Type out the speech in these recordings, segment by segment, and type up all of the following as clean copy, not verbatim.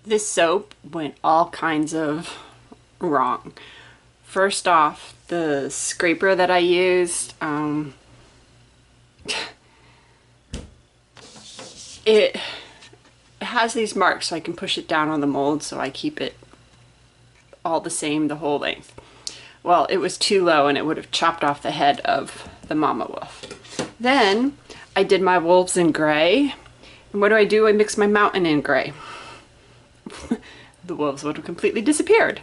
This soap went all kinds of wrong. First off, the scraper that I used, it has these marks so I can push it down on the mold so I keep it all the same the whole length. Well, it was too low and it would have chopped off the head of the mama wolf. Then I did my wolves in gray. And what do? I mix my mountain in gray. The wolves would have completely disappeared.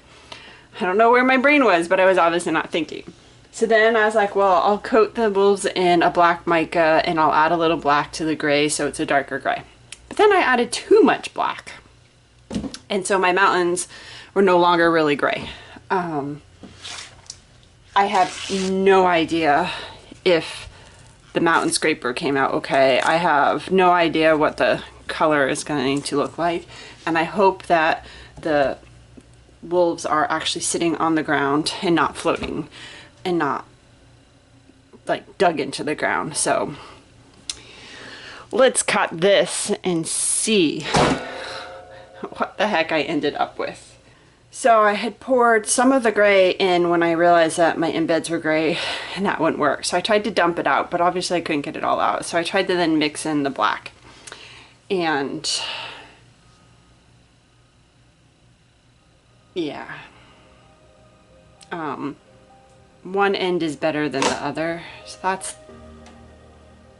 I don't know where my brain was, but I was obviously not thinking. So then I was like, well, I'll coat the wolves in a black mica and I'll add a little black to the gray so it's a darker gray. But then I added too much black. And so my mountains were no longer really gray. I have no idea if the mountain scraper came out okay. I have no idea what the color is going to look like. And I hope that the wolves are actually sitting on the ground and not floating and not like dug into the ground. So let's cut this and see what the heck I ended up with. So I had poured some of the gray in when I realized that my embeds were gray and that wouldn't work. So I tried to dump it out, but obviously I couldn't get it all out. So I tried to then mix in the black. And yeah, one end is better than the other. So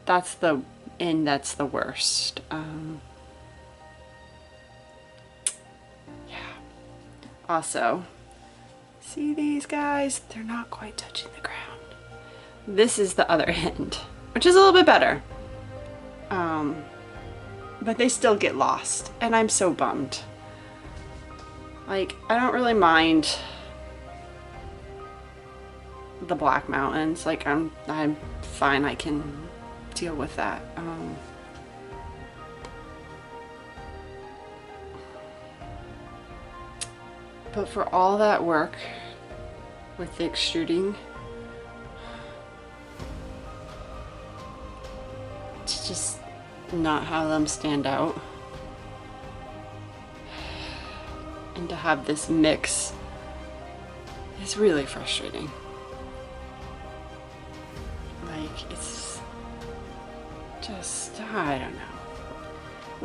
that's the end that's the worst. Also, see these guys? They're not quite touching the ground. This is the other end, which is a little bit better. But they still get lost, and I'm so bummed. Like, I don't really mind the black mountains. Like, I'm fine, I can deal with that. But for all that work with the extruding, to just not have them stand out and to have this mix is really frustrating. Like, it's just, I don't know.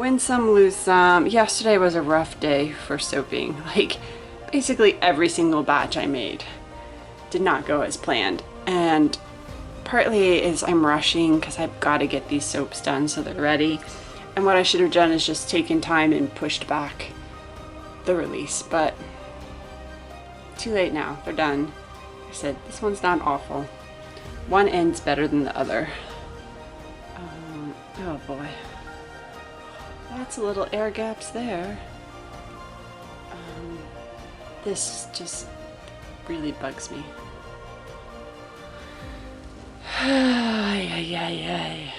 Win some, lose some. Yesterday was a rough day for soaping. Like, basically every single batch I made did not go as planned. And partly is I'm rushing because I've got to get these soaps done so they're ready. And what I should have done is just taken time and pushed back the release. But too late now. They're done. I said, this one's not awful. One end's better than the other. Oh boy. Lots of little air gaps there. This just really bugs me. Ay, ay, ay, ay.